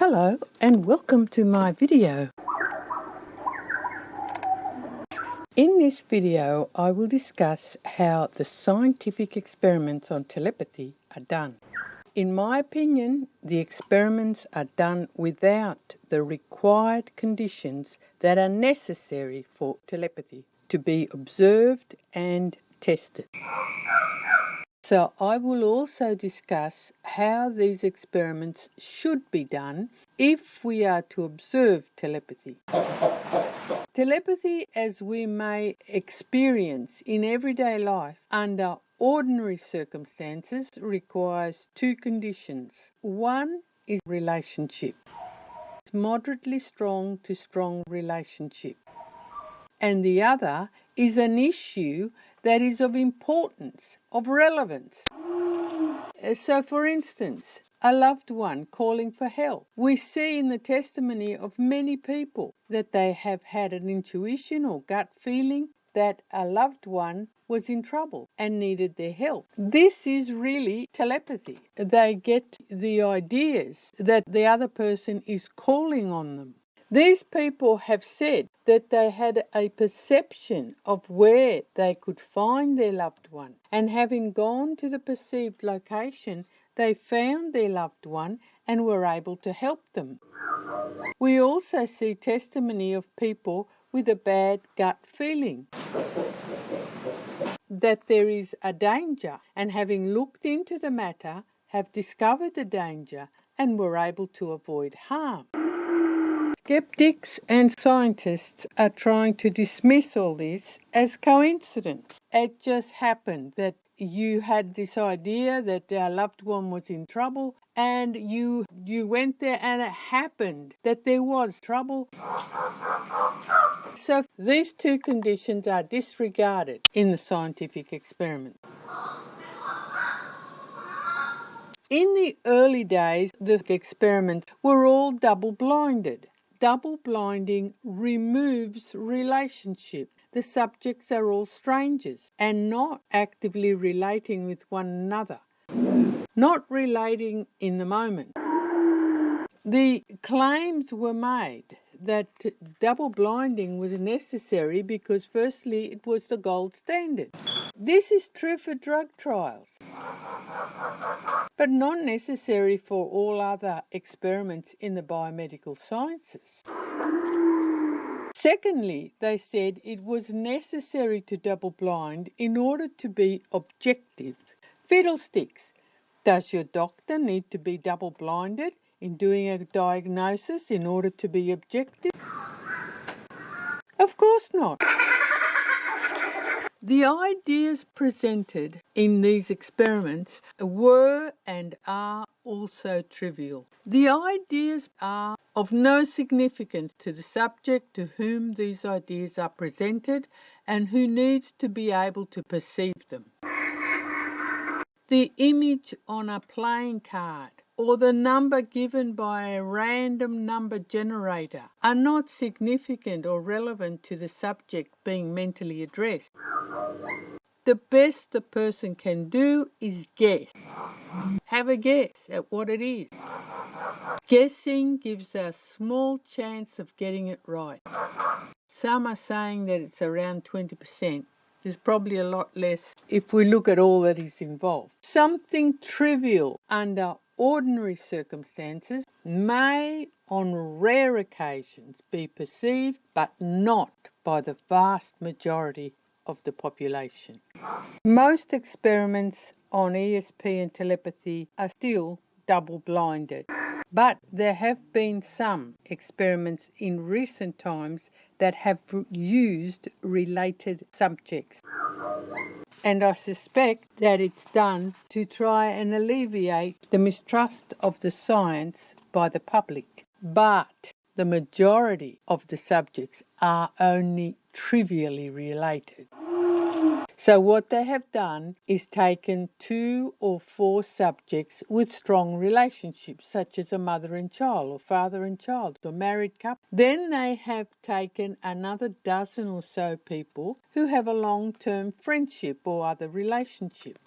Hello and welcome to my video. In this video I will discuss how the scientific experiments on telepathy are done. In my opinion, the experiments are done without the required conditions that are necessary for telepathy to be observed and tested. So I will also discuss how these experiments should be done if we are to observe telepathy. Telepathy, as we may experience in everyday life under ordinary circumstances, requires two conditions. One is relationship. It's moderately strong to strong relationship. And the other is an issue that is of importance, of relevance. So, for instance, a loved one calling for help. We see in the testimony of many people that they have had an intuition or gut feeling that a loved one was in trouble and needed their help. This is really telepathy. They get the ideas that the other person is calling on them. These people have said that they had a perception of where they could find their loved one, and having gone to the perceived location, they found their loved one and were able to help them. We also see testimony of people with a bad gut feeling that there is a danger, and having looked into the matter, have discovered the danger and were able to avoid harm. Skeptics and scientists are trying to dismiss all this as coincidence. It just happened that you had this idea that our loved one was in trouble, and you went there and it happened that there was trouble. So these two conditions are disregarded in the scientific experiment. In the early days, the experiments were all double-blinded. Double blinding removes relationship. The subjects are all strangers and not actively relating with one another, not relating in the moment. The claims were made that double blinding was necessary because firstly it was the gold standard. This is true for drug trials, but not necessary for all other experiments in the biomedical sciences. Secondly, they said it was necessary to double blind in order to be objective. Fiddlesticks! Does your doctor need to be double blinded in doing a diagnosis in order to be objective? Of course not. The ideas presented in these experiments were and are also trivial. The ideas are of no significance to the subject to whom these ideas are presented and who needs to be able to perceive them. The image on a playing card or the number given by a random number generator are not significant or relevant to the subject being mentally addressed. The best the person can do is guess. Have a guess at what it is. Guessing gives a small chance of getting it right. Some are saying that it's around 20%. There's probably a lot less if we look at all that is involved. Something trivial under ordinary circumstances may, on rare occasions, be perceived, but not by the vast majority of the population. Most experiments on ESP and telepathy are still double-blinded, but there have been some experiments in recent times that have used related subjects. And I suspect that it's done to try and alleviate the mistrust of the science by the public. But the majority of the subjects are only trivially related. So what they have done is taken 2 or 4 subjects with strong relationships, such as a mother and child, or father and child, or married couple. Then they have taken another dozen or so people who have a long-term friendship or other relationship.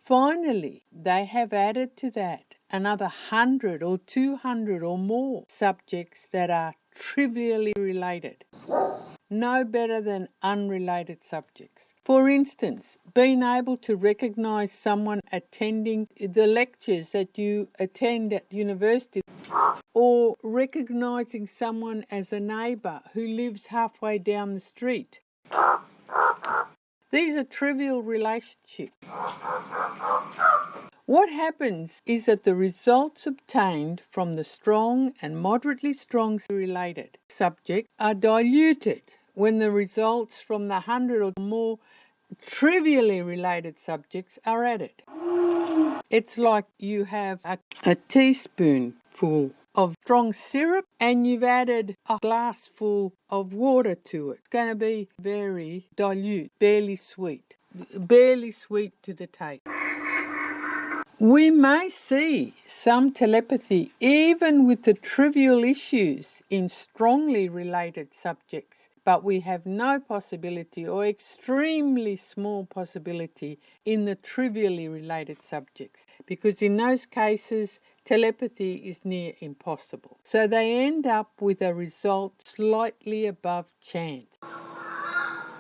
Finally, they have added to that another 100 or 200 or more subjects that are trivially related, no better than unrelated subjects. For instance, being able to recognize someone attending the lectures that you attend at university, or recognizing someone as a neighbor who lives halfway down the street. These are trivial relationships. What happens is that the results obtained from the strong and moderately strong related subject are diluted when the results from the 100 or more trivially related subjects are added. It's like you have a teaspoonful of strong syrup and you've added a glassful of water to it. It's going to be very dilute, barely sweet to the taste. We may see some telepathy even with the trivial issues in strongly related subjects, but we have no possibility or extremely small possibility in the trivially related subjects, because in those cases telepathy is near impossible. So they end up with a result slightly above chance.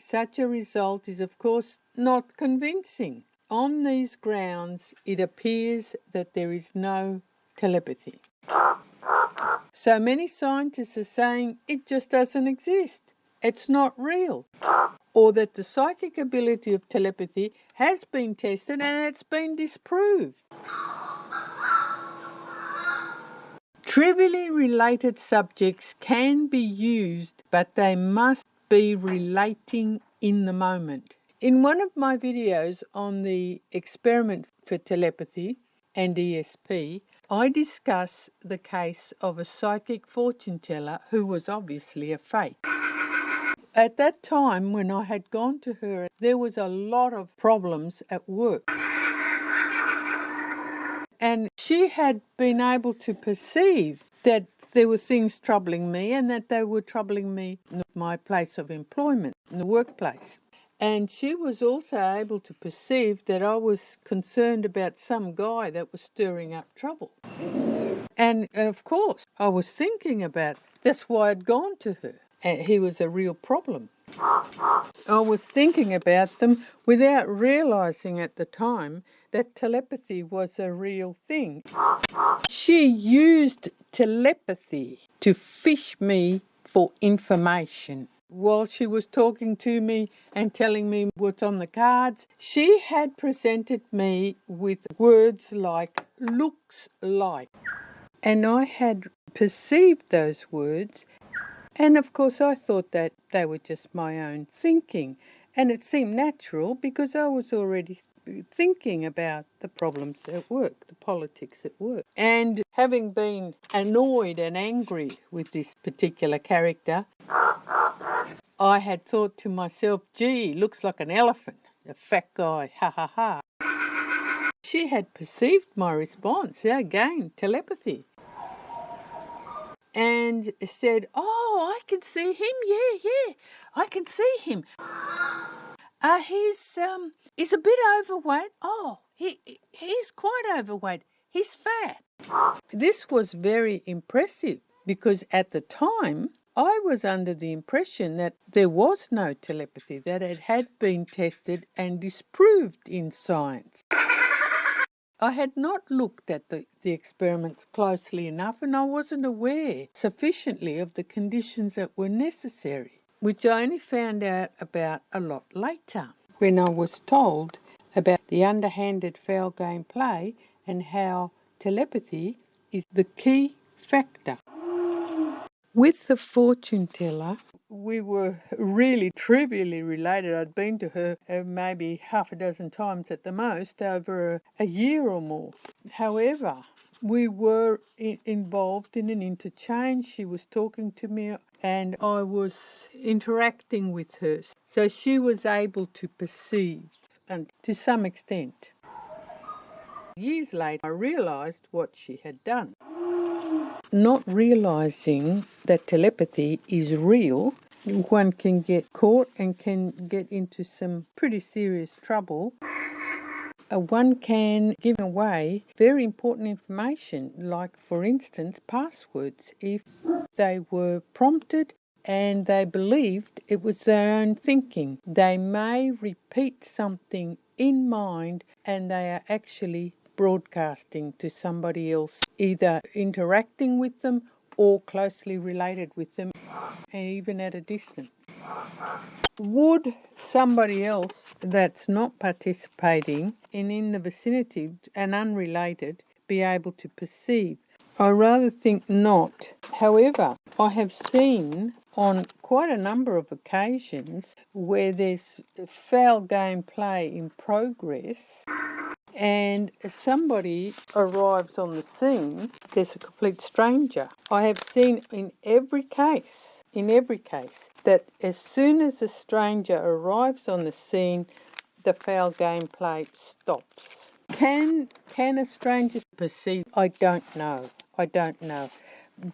Such a result is, of course, not convincing. On these grounds, it appears that there is no telepathy. So many scientists are saying it just doesn't exist. It's not real. Or that the psychic ability of telepathy has been tested and it's been disproved. Trivially related subjects can be used, but they must be relating in the moment. In one of my videos on the experiment for telepathy and ESP, I discuss the case of a psychic fortune teller who was obviously a fake. At that time, when I had gone to her, there was a lot of problems at work. And she had been able to perceive that there were things troubling me and that they were troubling me in my place of employment, in the workplace. And she was also able to perceive that I was concerned about some guy that was stirring up trouble. And of course, I was thinking about, that's why I'd gone to her. And he was a real problem. I was thinking about them without realizing at the time that telepathy was a real thing. She used telepathy to fish me for information. While she was talking to me and telling me what's on the cards, she had presented me with words like looks like. And I had perceived those words, and of course I thought that they were just my own thinking. And it seemed natural because I was already thinking about the problems at work, the politics at work. And having been annoyed and angry with this particular character, I had thought to myself, gee, looks like an elephant, a fat guy, ha ha ha. She had perceived my response, again, telepathy, and said, oh, I can see him, yeah, I can see him. He's a bit overweight. Oh, he's quite overweight. He's fat. This was very impressive because at the time I was under the impression that there was no telepathy, that it had been tested and disproved in science. I had not looked at the experiments closely enough, and I wasn't aware sufficiently of the conditions that were necessary, which I only found out about a lot later, when I was told about the underhanded foul game play and how telepathy is the key factor. With the fortune teller, we were really trivially related. I'd been to her maybe half a dozen times at the most over a year or more. However, we were involved in an interchange. She was talking to me and I was interacting with her. So she was able to perceive, and to some extent. Years later, I realised what she had done. Not realizing that telepathy is real, one can get caught and can get into some pretty serious trouble. one can give away very important information, like, for instance, passwords, if they were prompted and they believed it was their own thinking. They may repeat something in mind and they are actually broadcasting to somebody else, either interacting with them or closely related with them, and even at a distance. Would somebody else that's not participating and in the vicinity and unrelated be able to perceive? I rather think not. However, I have seen on quite a number of occasions where there's foul gameplay in progress and somebody arrives on the scene, there's a complete stranger. I have seen in every case, that as soon as a stranger arrives on the scene, the foul gameplay stops. Can a stranger perceive? I don't know.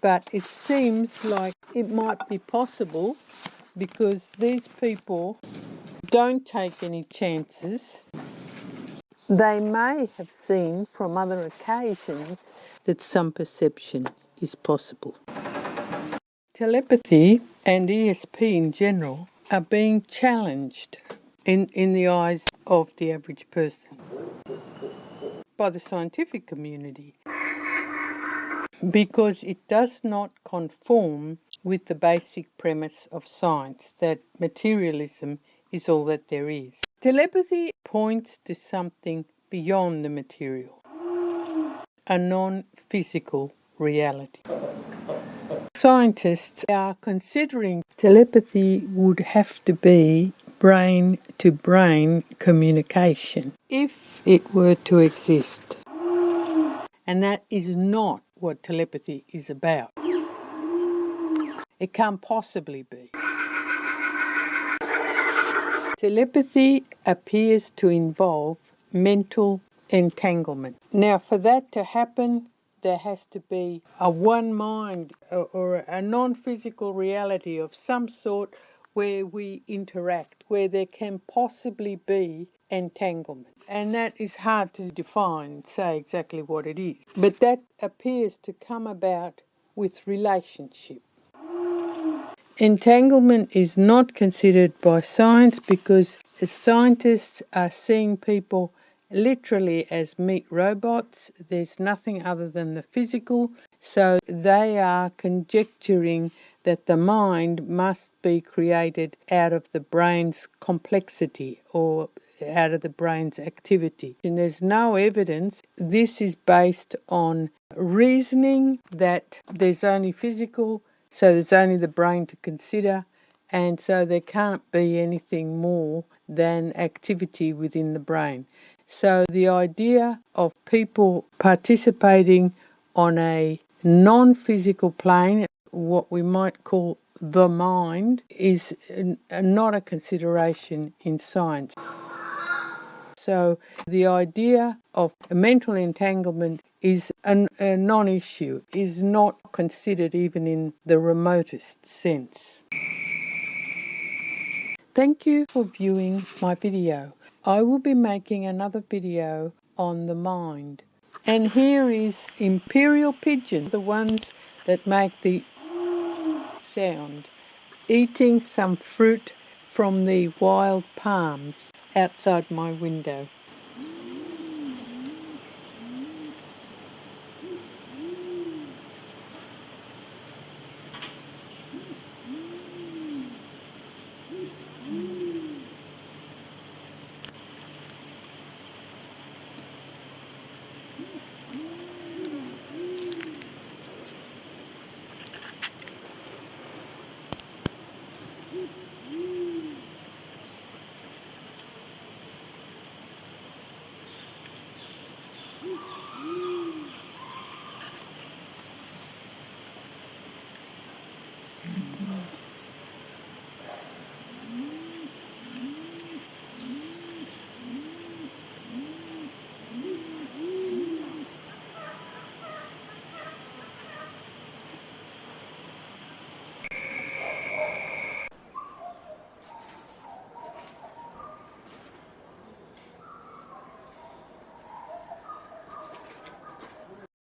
But it seems like it might be possible because these people don't take any chances. They may have seen from other occasions that some perception is possible. Telepathy and ESP in general are being challenged in the eyes of the average person by the scientific community because it does not conform with the basic premise of science that materialism is all that there is. Telepathy points to something beyond the material, a non-physical reality. Scientists are considering telepathy would have to be brain-to-brain communication if it were to exist. And that is not what telepathy is about. It can't possibly be. Telepathy appears to involve mental entanglement. Now, for that to happen, there has to be a one mind or a non-physical reality of some sort where we interact, where there can possibly be entanglement. And that is hard to define and say exactly what it is. But that appears to come about with relationship. Entanglement is not considered by science because scientists are seeing people literally as meat robots. There's nothing other than the physical. So they are conjecturing that the mind must be created out of the brain's complexity or out of the brain's activity. And there's no evidence. This is based on reasoning that there's only physical, so there's only the brain to consider, and so there can't be anything more than activity within the brain. So the idea of people participating on a non-physical plane, what we might call the mind, is not a consideration in science. So the idea of mental entanglement is a non-issue, is not considered even in the remotest sense. Thank you for viewing my video. I will be making another video on the mind. And here is imperial pigeon, the ones that make the sound, eating some fruit from the wild palms outside my window.